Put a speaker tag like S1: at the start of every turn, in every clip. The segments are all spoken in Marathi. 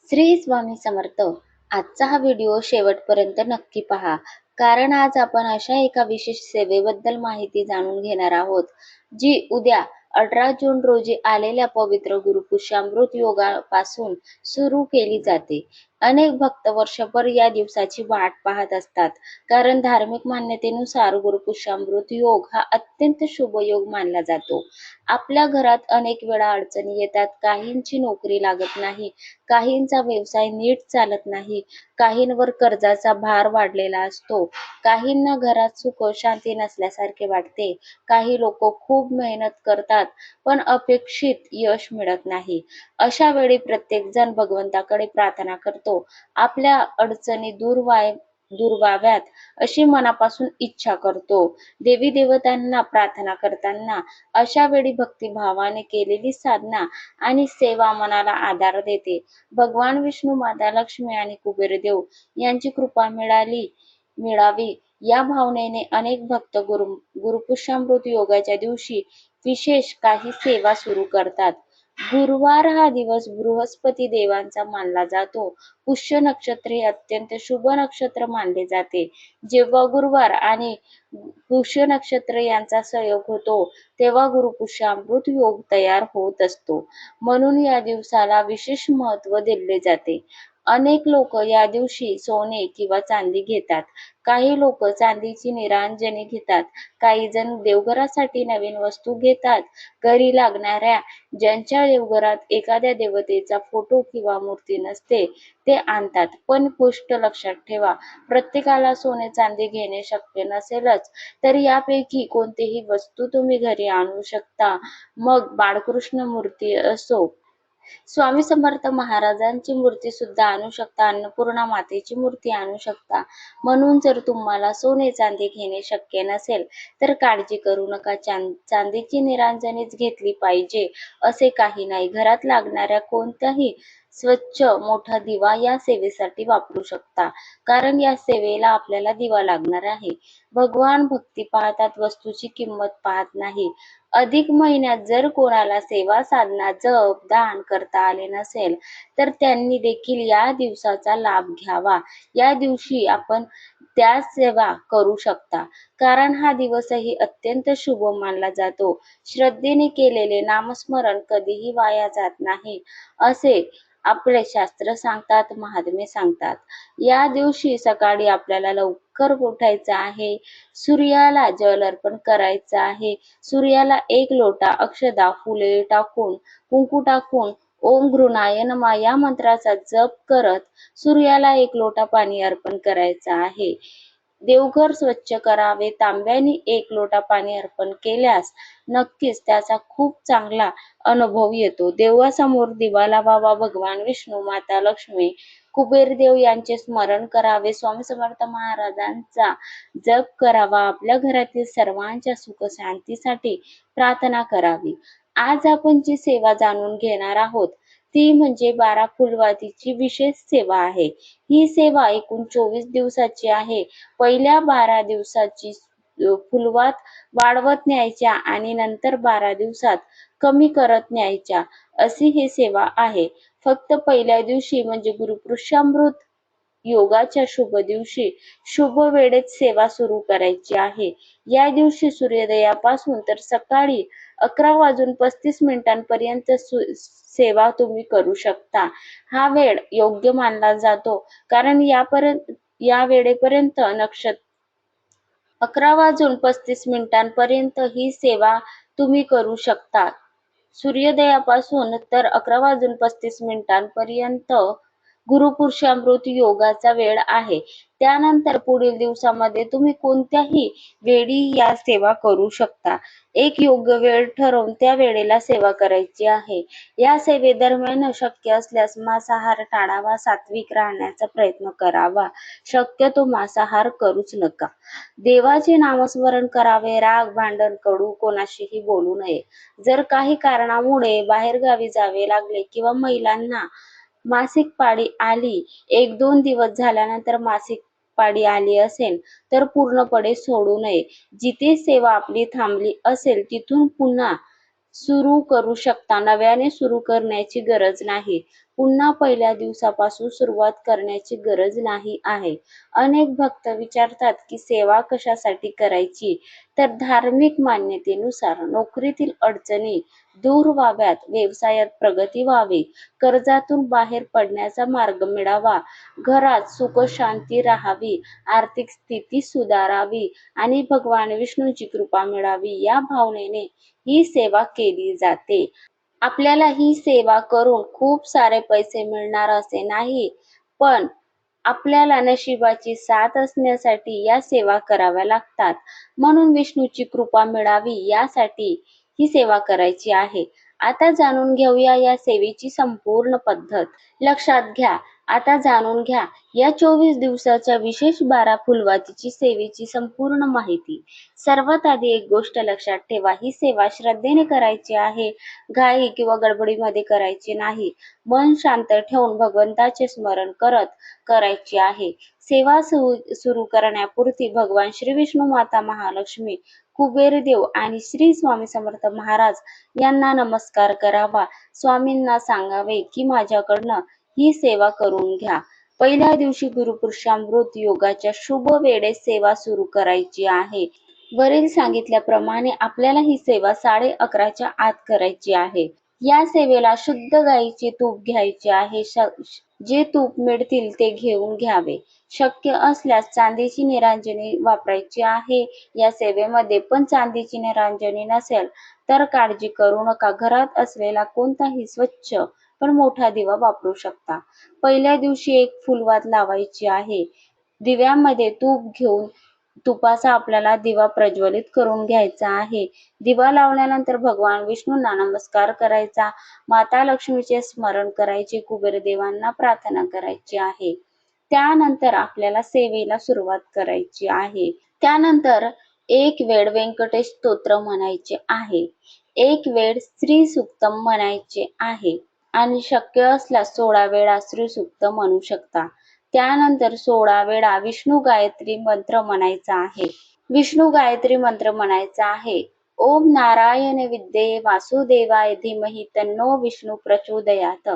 S1: श्री स्वामी समर्थ. आजचा हा व्हिडिओ शेवटपर्यंत नक्की पहा, कारण आज आपण अशा एका विशेष सेवेबद्दल माहिती जाणून घेणार आहोत, जी उद्या 18 जून रोजी आलेल्या पवित्र गुरुपुष्यामृत योगापासून सुरू केली जाते. अनेक भक्त वर्षभर या दिवसाची वाट पाहत असतात, कारण धार्मिक मान्यतेनुसार गुरुपुष्यामृत योग हा अत्यंत शुभ योग मानला जातो. आपल्या घरात अनेक वेळा अडचणी येतात. काहींची नोकरी लागत नाही, काहींचा व्यवसाय नीट चालत नाही, काहींवर कर्जाचा भार वाढलेला असतो, काहींना घरात सुख शांती नसल्यासारखे वाटते. काही लोक खूप मेहनत करतात पण अपेक्षित यश मिळत नाही. अशा वेळी प्रत्येक जण भगवंताकडे प्रार्थना करतो, आपल्या अडचणी दूर व्हाव्यात अशी मनापासून इच्छा करतो. देवी देवतांना प्रार्थना करताना अशा वेळी भक्तिभावाने केलेली साधना आणि सेवा मनाला आधार देते. भगवान विष्णू, माता लक्ष्मी आणि कुबेरदेव यांची कृपा मिळावी या भावनेने अनेक भक्त गुरुपुष्यामृत योगाच्या दिवशी विशेष काही सेवा सुरू करतात. गुरुवार हा दिवस बृहस्पती देवांचा मानला जातो. पुष्य नक्षत्र हे अत्यंत शुभ नक्षत्र मानले जाते. जेव्हा गुरुवार आणि पुष्य नक्षत्र यांचा संयोग होतो, तेव्हा गुरुपुष्यामृत योग तयार होत असतो. म्हणून या दिवसाला विशेष महत्त्व दिले जाते. अनेक लोक या दिवशी सोने किंवा चांदी घेतात. काही लोक चांदीची निरांजने घेतात. काही जण देवघरासाठी नवीन वस्तू घेतात. घरी लागणाऱ्या, ज्यांच्या देवघरात एखाद्या देवतेचा फोटो किंवा मूर्ती नसते, ते आणतात. पण गोष्ट लक्षात ठेवा, प्रत्येकाला सोने चांदी घेणे शक्य नसेलच, तर यापैकी कोणतीही वस्तू तुम्ही घरी आणू शकता. मग बाळकृष्ण मूर्ती असो, स्वामी समर्थ महाराजांची मूर्ती सुद्धा आणू शकता, अन्नपूर्णा मातेची मूर्ती आणू शकता. म्हणून जर तुम्हाला सोने चांदी घेणे शक्य नसेल तर काळजी करू नका. चांदीची निरांजनेच घेतली पाहिजे असे काही नाही. घरात लागणाऱ्या कोणताही स्वच्छ मोठा दिवा या सेवेसाठी वापरू शकता, कारण या सेवेला आपल्याला दिवा लागणार आहे. भगवान भक्ती पाहतात, वस्तूची किंमत पाहत नाही. अधिक महिन्यात जर कोणाला सेवा साधना जप दान करता आले नसेल, तर त्यांनी देखील या दिवसाचा लाभ घ्यावा. या दिवशी आपण त्या सेवा करू शकता, कारण हा दिवसही अत्यंत शुभ मानला जातो. श्रद्धेने केलेले नामस्मरण कधीही वाया जात नाही, असे आपले शास्त्र सांगतात, महात्मे सांगतात. या दिवशी सकाळी आपल्याला लवकर उठायचं आहे. सूर्याला जल अर्पण करायचं आहे. सूर्याला 1 लोटा अक्षदा, फुले टाकून, कुंकू टाकून ओम घृणाय नमः या मंत्राचा जप करत सूर्याला 1 लोटा पाणी अर्पण करायचं आहे. देवघर स्वच्छ करावे. तांब्याने 1 लोटा पाणी अर्पण केल्यास नक्कीच त्याचा खूप चांगला अनुभव येतो. देवासमोर दिवा लावावा. भगवान विष्णू, माता लक्ष्मी, कुबेरदेव यांचे स्मरण करावे. स्वामी समर्थ महाराजांचा जप करावा. आपल्या घरातील सर्वांच्या सुख शांतीसाठी प्रार्थना करावी. आज आपण जी सेवा जाणून घेणार आहोत ती म्हणजे 12 फुलवातीची विशेष सेवा आहे. ही सेवा एकूण 24 दिवसाची आहे. पहिल्या 12 दिवसाची फुलवात वाढवत न्यायच्या आणि नंतर 12 दिवसात कमी करत न्यायच्या, अशी ही सेवा आहे. फक्त पहिल्या दिवशी म्हणजे गुरुपुष्यामृत योगाच्या शुभ दिवशी शुभ वेळेत सेवा सुरू करायची आहे. या दिवशी सूर्योदयापासून तर सकाळी 11:35 पर्यंत सेवा तुम्ही करू शकता. हा वेळ योग्य मानला जातो, कारण या वेळेपर्यंत 11:35 ही सेवा तुम्ही करू शकता. सूर्योदयापासून तर 11:35 पर्यंत गुरुपुष्यामृत योगाचा वेळ आहे. त्यानंतर पुढील दिवसामध्ये तुम्ही कोणत्याही वेळी या सेवा करू शकता. एक योग्य वेळ ठरवून त्या वेळेला सेवा करायची आहे. या सेवेदरम्यान शक्य असल्यास मांसाहार टाळावा. सात्विक राहण्याचा प्रयत्न करावा. शक्यतो मांसाहार करूच नका. देवाचे नामस्मरण करावे. राग भांडण कडू कोणाशीही बोलू नये. जर काही कारणामुळे बाहेरगावी जावे लागले किंवा महिलांना मासिक पाळी आली, 1-2 दिवस झाल्यानंतर मासिक पाळी आली असेल तर पूर्णपणे सोडू नये. जिथे सेवा आपली थांबली असेल तिथून पुन्हा सुरू करू शकता. नव्याने सुरू करण्याची गरज नाही. पुन्हा पहिल्या दिवसापासून सुरुवात करण्याची गरज नाही आहे. अनेक भक्त विचारतात की सेवा कशासाठी करायची, तर धार्मिक मान्यतेनुसार नोकरीतील अडचणी दूर व्हाव्यात, व्यवसायात प्रगती व्हावी, कर्जातून बाहेर पडण्याचा मार्ग मिळावा, घरात सुख शांती राहावी, आर्थिक स्थिती सुधारावी आणि भगवान विष्णूची कृपा मिळावी या भावनेने ही सेवा केली जाते. आपल्याला ही सेवा करून खूप सारे पैसे मिळणार असे नाही, पण आपल्याला नशिबाची साथ असण्यासाठी या सेवा कराव्या लागतात. म्हणून विष्णूची कृपा मिळावी यासाठी ही सेवा करायची आहे. आता जाणून घेऊया या सेवेची संपूर्ण पद्धत. लक्षात घ्या. आता जाणून घ्या या 24 दिवसाच्या विशेष 12 फुलवातीची सेवेची संपूर्ण माहिती. सर्वात आधी एक गोष्ट लक्षात ठेवा, ही सेवा श्रद्धेने करायची आहे. घाई किंवा गडबडीमध्ये करायची नाही. मन शांत ठेवून भगवंताचे स्मरण करत करायची आहे. सेवा सुरू करण्यापूर्वी भगवान श्री विष्णू, माता महालक्ष्मी, कुबेरदेव आणि श्री स्वामी समर्थ महाराज यांना नमस्कार करावा. स्वामींना सांगावे की माझ्याकडनं ही सेवा करून घ्या. पहिल्या दिवशी गुरुपुरुषामृत योगाच्या शुभ वेळेस सेवा सुरू करायची आहे. वरील सांगितल्याप्रमाणे आपल्याला ही सेवा 11:30च्या आत करायची आहे. या सेवेला शुद्ध गाईचे तूप घ्यायचे आहे. जे तूप मिळतील ते घेऊन घ्यावे. शक्य असल्यास चांदीची निरांजनी वापरायची आहे. या सेवेमध्ये पण चांदीची निरांजनी नसेल तर काळजी करू नका. घरात असलेला कोणताही स्वच्छ पण मोठा दिवा वापरू शकता. पहिल्या दिवशी एक फुलवात लावायची आहे. दिव्यामध्ये तूप घेऊन तुपाचा आपल्याला दिवा प्रज्वलित करून घ्यायचा आहे. दिवा लावल्यानंतर भगवान विष्णूंना नमस्कार करायचा, माता लक्ष्मीचे स्मरण करायचे, कुबेरदेवांना प्रार्थना करायची आहे. त्यानंतर आपल्याला सेवेला सुरुवात करायची आहे. त्यानंतर एक वेळ व्यंकटेश स्तोत्र म्हणायचे आहे, एक वेळ श्री सूक्तम म्हणायचे आहे आणि शक्य असल्यास 16 वेळा श्री सूक्त म्हणू शकता. त्यानंतर 16 वेळा विष्णू गायत्री मंत्र म्हणायचा आहे. विष्णू गायत्री मंत्र म्हणायचा आहे. ओम नारायण विद्ये वासुदेवाय धीमहि तन्नो विष्णू प्रचोदयात.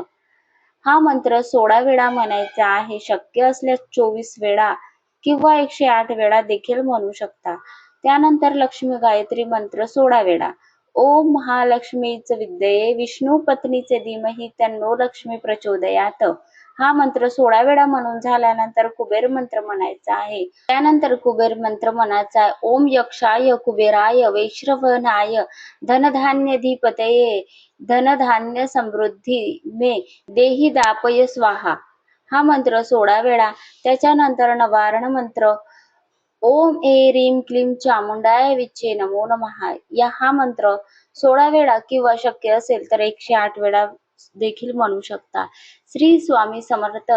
S1: हा मंत्र 16 वेळा म्हणायचा आहे. शक्य असल्यास 24 वेळा किंवा 108 वेळा देखील म्हणू शकता. त्यानंतर लक्ष्मी गायत्री मंत्र 16 वेळा. ओम महालक्ष्मीच विद्ये विष्णू पत्नीचे धीमहि तन्नो लक्ष्मी प्रचोदयात. हा मंत्र 16 वेळा म्हणून झाल्यानंतर कुबेर मंत्र म्हणायचा आहे. त्यानंतर कुबेर मंत्र म्हणायचा आहे. ओम यक्षाय कुबेराय वैश्रवणाय धनधान्यधिपतये धनधान्य समृद्धी मे देही दापय स्वाहा. हा मंत्र 16 वेळा. त्याच्यानंतर नवारण मंत्र ओम रीम क्लीम चामुंडाय विच्चे नमो नमः. हा मंत्र 16 वेळा किंवा शक्य असेल तर 108 वेळा देखील म्हणू शकता. श्री स्वामी समर्थ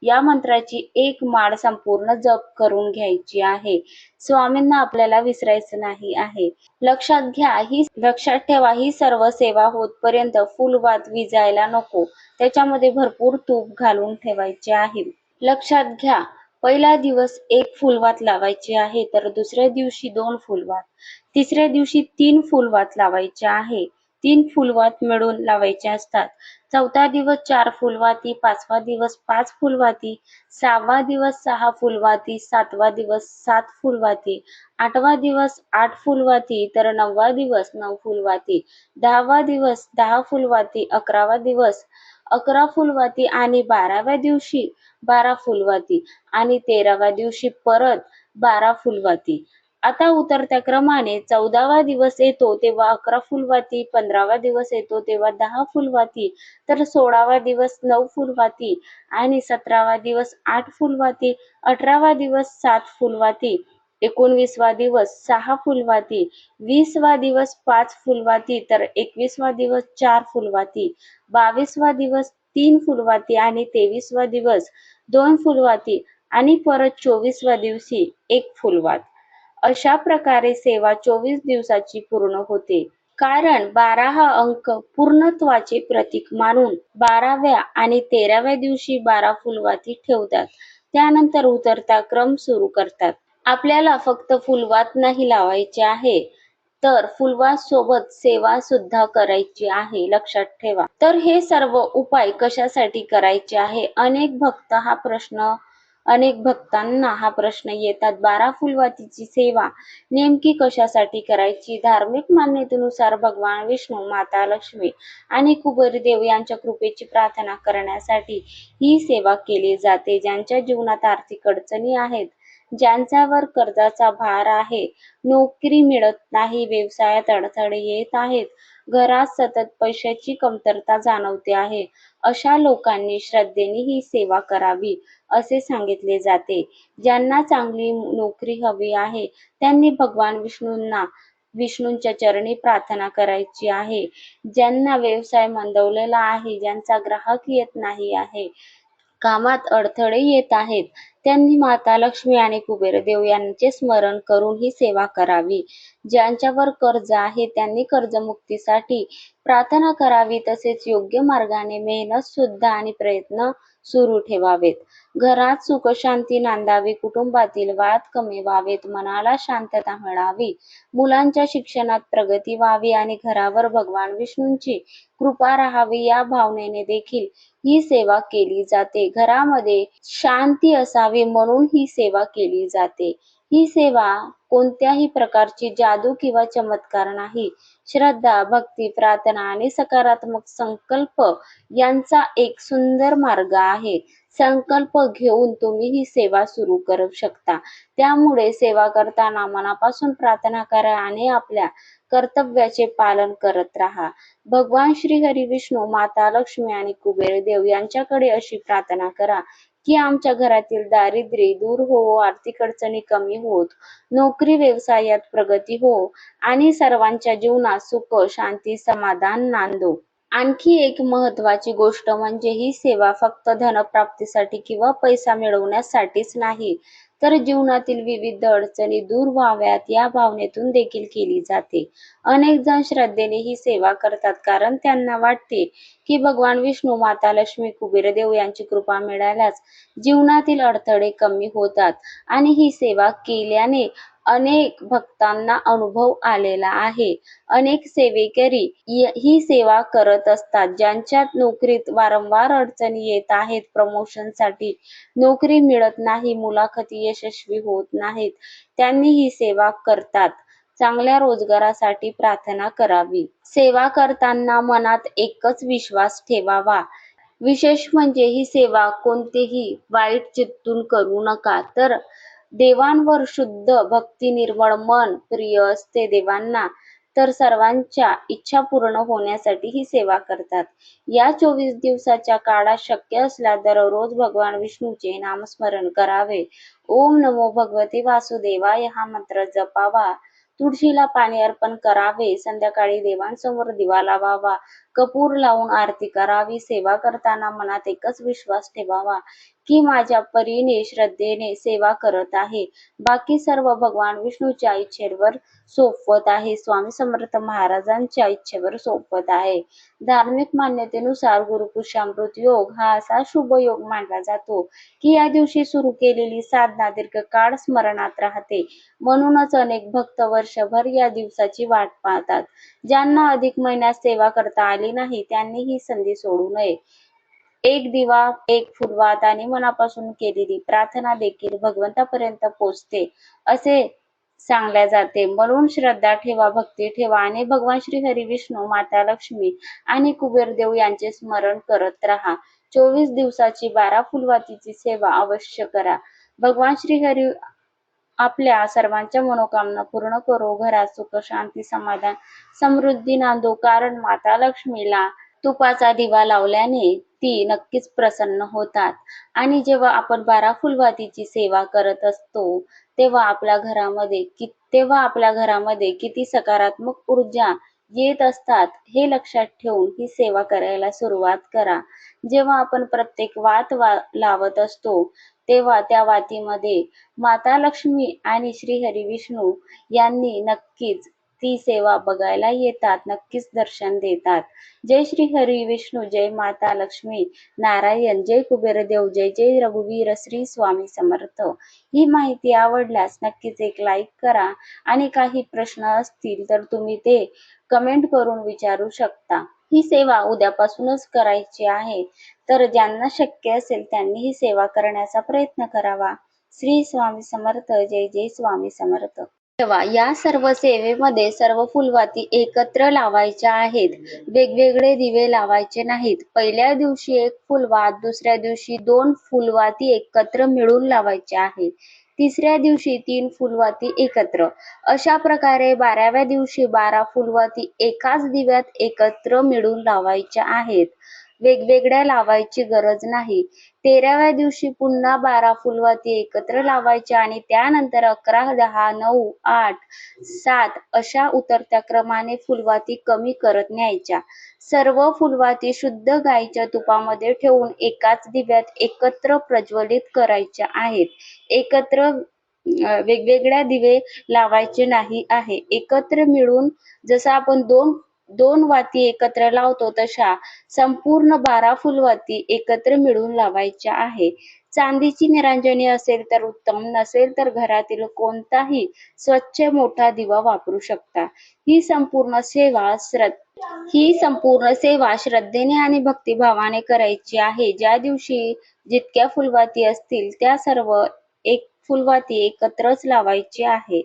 S1: या मंत्राची एक माळ संपूर्ण जप करून घ्यायची आहे. स्वामींना आपल्याला विसरायचं नाही आहे. लक्षात ठेवा, ही सर्व सेवा होतपर्यंत फुलवात विजायला नको. त्याच्यामध्ये भरपूर तूप घालून ठेवायचे आहे. लक्षात घ्या, पहिला दिवस एक फुलवात लावायची आहे, तर दुसऱ्या दिवशी 2 फुलवात, तिसऱ्या दिवशी 3 फुलवात लावायच्या आहे. 3 फुलवात मिळून लावायचे असतात. चौथा दिवस 4 फुलवाती, 5वा दिवस 5 फुलवाती, 6वा दिवस 6 फुलवाती, 7वा दिवस 7 फुलवाती, 8वा दिवस 8 फुलवाती, तर 9वा दिवस 9 फुलवाती, 10वा दिवस 10 फुलवाती, 11वा दिवस 11 फुलवाती आणि 12व्या दिवशी 12 फुलवाती आणि 13व्या दिवशी परत 12 फुलवाती. आता उतरत्या क्रमाने 14वा दिवस येतो तेव्हा 11 फुलवाती, 15वा दिवस येतो तेव्हा 10 फुलवाती, तर 16वा दिवस 9 फुलवाती आणि 17वा दिवस 8 फुलवाती, 18वा दिवस 7 फुलवाती, 19वा दिवस 6 फुलवाती, 20वा दिवस 5 फुलवाती, तर 21वा दिवस 4 फुलवाती, 22वा दिवस 3 फुलवाती आणि 23वा दिवस 2 फुलवाती आणि परत 24व्या दिवशी 1 फुलवात. अशा प्रकारे सेवा 24 दिवसाची पूर्ण होते. कारण 12 हा अंक पूर्णत्वाचे प्रतीक मानून 12व्या आणि 13व्या दिवशी 12 फुलवाती ठेवतात. त्यानंतर उतरता क्रम सुरू करतात. आपल्याला फक्त फुलवात नाही लावायचे आहे, तर फुलवास सोबत सेवा सुद्धा करायची आहे, लक्षात ठेवा. तर हे सर्व उपाय कशासाठी करायचे आहे? अनेक भक्तांना हा प्रश्न येतात. 12 फुलवातीची सेवा नेमकी कशासाठी करायची? धार्मिक मान्यतेनुसार भगवान विष्णू, माता लक्ष्मी आणि कुबेरदेव यांच्या कृपेची प्रार्थना करण्यासाठी ही सेवा केली जाते. ज्यांच्या जीवनात आर्थिक अडचणी आहेत, ज्यांच्यावर कर्जाचा भार आहे, नोकरी मिळत नाही, व्यवसायात अडथळे येत आहेत, घरात सतत पैशाची कमतरता जाणवते आहे, अशा लोकांनी श्रद्धेने ही सेवा करावी असे सांगितले जाते. ज्यांना चांगली नोकरी हवी आहे, त्यांनी भगवान विष्णूंच्या चरणी प्रार्थना करायची आहे. ज्यांना व्यवसाय मंदावलेला आहे, ज्यांचा ग्राहक येत नाही आहे, कामात अडथळे येत आहेत, त्यांनी माता लक्ष्मी आणि कुबेरदेव यांचे स्मरण करून ही सेवा करावी. ज्यांच्यावर कर्ज आहे, त्यांनी कर्जमुक्तीसाठी प्रार्थना करावी. तसेच योग्य मार्गाने मेहनत सुद्धा आणि प्रयत्न सुरू ठेवावेत. घरात सुखशांती नांदावी, कुटुंबातील वाद कमी व्हावेत, मनाला शांतता मिळावी, मुलांच्या शिक्षणात प्रगती व्हावी आणि घरावर भगवान विष्णूंची कृपा राहावी, या भावनेने देखील ही सेवा केली जाते. घरामध्ये शांती असावी म्हणून ही सेवा केली जाते. ही सेवा कोणत्याही प्रकारची जादू किंवा चमत्कार नाही. श्रद्धा, भक्ती, प्रार्थना आणि सकारात्मक संकल्प यांचा एक सुंदर मार्ग आहे. संकल्प घेऊन तुम्ही ही सेवा सुरू करू शकता. त्यामुळे सेवा करताना मनापासून प्रार्थना करा आणि आपल्या कर्तव्याचे पालन करत राहा. भगवान श्री हरी विष्णू, माता लक्ष्मी आणि कुबेरदेव यांच्याकडे अशी प्रार्थना करा की आमच्या घरातील दारिद्र्य दूर हो, आर्थिक अडचणी कमी होत, नोकरी व्यवसायात प्रगती हो आणि सर्वांच्या जीवनात सुख, शांती, समाधान नांदो. आणखी एक महत्त्वाची गोष्ट म्हणजे ही सेवा फक्त धनप्राप्तीसाठी किंवा पैसा मिळवण्यासाठीच नाही, तर जीवनातील विविध अडचणी दूर व्हाव्यात या भावनेतून देखील केली जाते. अनेक जण श्रद्धेने ही सेवा करतात कारण त्यांना वाटते की भगवान विष्णू, माता लक्ष्मी, कुबेरदेव यांची कृपा मिळाल्यास जीवनातील अडथळे कमी होतात आणि ही सेवा केल्याने अनेक भक्तांना अनुभव आलेला आहे. अनेक सेवेकरी ही सेवा करत असतात. ज्यांच्यात नोकरीत वारंवार अडचणी येत आहेत, प्रमोशनसाठी नोकरी मिळत नाही, मुलाखती यशस्वी होत नाहीत, त्यांनी ही सेवा करतात. चांगल्या रोजगारासाठी प्रार्थना करावी. सेवा करताना मनात एकच विश्वास ठेवावा. विशेष म्हणजे ही सेवा कोणतेही वाईट चित्तून करू नका, तर देवांवर शुद्ध भक्ती, निर्मळ मन प्रिय असते देवांना, तर सर्वांच्या इच्छा पूर्ण होण्यासाठी ही सेवा करतात. या 24 दिवसाच्या काळात शक्य असल्यास दररोज भगवान विष्णूचे नामस्मरण करावे. ओम नमो भगवते वासुदेवाय हा मंत्र जपावा. तुळशीला पाणी अर्पण करावे. संध्याकाळी देवांसमोर दिवा लावावा. कपूर लावून आरती करावी. सेवा करताना मनात एकच विश्वास ठेवावा की माझ्या परीने श्रद्धेने सेवा करत आहे. बाकी सर्व भगवान विष्णूच्या इच्छेवर सोपवत आहे. स्वामी समर्थ महाराजांच्या इच्छेवर सोपवत आहे. धार्मिक मान्यतेनुसार गुरुपुरुषामृत योग हा असा शुभ योग मानला जातो की या दिवशी सुरू केलेली साधना दीर्घकाळ स्मरणात राहते. म्हणूनच अनेक भक्त वर्षभर या दिवसाची वाट पाहतात. ज्यांना अधिक महिन्यात सेवा करता आली नाही, त्यांनी ही संधी सोडू नये. एक दिवा, एक फुलवात आणि मनापासून केलेली प्रार्थना देखील भगवंतापर्यंत पोहोचते असे सांगल्या जाते. म्हणून श्रद्धा ठेवा, भक्ती ठेवा आणि भगवान श्री हरी विष्णू, माता लक्ष्मी आणि कुबेरदेव यांचे स्मरण करत राहा. 24 दिवसाची 12 फुलवातीची सेवा अवश्य करा. भगवान श्री हरी आपल्या सर्वांच्या मनोकामना पूर्ण करो. घरात सुख, शांती, समाधान, समृद्धी नांदो. कारण माता लक्ष्मीला तुपाचा दिवा लावल्याने ती नक्कीच प्रसन्न होतात. आणि जेव्हा आपण 12 फुलवातीची सेवा करत असतो, तेव्हा आपल्या घरामध्ये किती सकारात्मक ऊर्जा येत असतात हे लक्षात ठेवून ही सेवा करायला सुरुवात करा. जेव्हा आपण प्रत्येक वात लावत असतो, तेव्हा त्या वातीमध्ये माता लक्ष्मी आणि श्री हरी विष्णू यांनी नक्कीच ती सेवा बघायला येतात, नक्कीच दर्शन देतात. जय श्री हरी विष्णू, जय माता लक्ष्मी नारायण, जय कुबेरदेव, जय जय रघुवीर, श्री स्वामी समर्थ. ही माहिती आवडल्यास नक्कीच एक लाईक करा आणि काही प्रश्न असतील तर तुम्ही ते कमेंट करून विचारू शकता. ही सेवा उद्यापासूनच करायची आहे, तर ज्यांना शक्य असेल त्यांनी ही सेवा करण्याचा प्रयत्न करावा. श्री स्वामी समर्थ. जय जय स्वामी समर्थ. तेव्हा या सर्व सेवेमध्ये सर्व फुलवाती एकत्र लावायच्या आहेत. वेगवेगळे दिवे लावायचे नाहीत. पहिल्या दिवशी एक फुलवात, दुसऱ्या दिवशी 2 फुलवाती एकत्र मिळून लावायच्या आहेत. तिसऱ्या दिवशी 3 फुलवाती एकत्र. अशा प्रकारे 12व्या दिवशी 12 फुलवाती एकाच दिव्यात एकत्र मिळून लावायच्या आहेत. वेगवेगळ्या लावायची गरज नाही. 13व्या दिवशी पुन्हा 12 फुलवाती एकत्र लावायच्या आणि त्यानंतर 11, 10, 9, 8, 7 अशा उतरत्या क्रमाने फुलवाती कमी करत न्यायच्या. सर्व फुलवाती शुद्ध गाईच्या तुपामध्ये ठेवून एकाच दिव्यात एकत्र प्रज्वलित करायच्या आहेत. एकत्र वेगवेगळ्या दिवे लावायचे नाही आहे. एकत्र मिळून जसं आपण दोन वाती एकत्र लावतो तशा संपूर्ण 12 फुलवाती एकत्र मिळून लावायच्या आहे. चांदीची निरांजनी असेल तर उत्तम, नसेल तर घरातील कोणताही स्वच्छ मोठा दिवा वापरू शकता. ही संपूर्ण सेवा श्रद्धेने आणि भक्तिभावाने करायची आहे. ज्या दिवशी जितक्या फुलवाती असतील त्या सर्व एक फुलवाती एकत्रच लावायची आहे.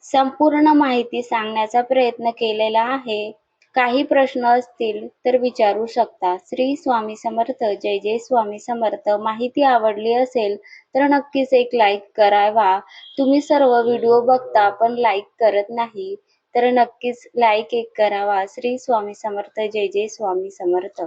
S1: संपूर्ण माहिती सांगण्याचा प्रयत्न केलेला आहे. काही प्रश्न असतील तर विचारू शकता. श्री स्वामी समर्थ. जय जय स्वामी समर्थ. माहिती आवडली असेल तर नक्कीच एक लाईक करावा. तुम्ही सर्व व्हिडिओ बघता पण लाईक करत नाही, तर नक्कीच लाईक एक करावा. श्री स्वामी समर्थ. जय जय स्वामी समर्थ.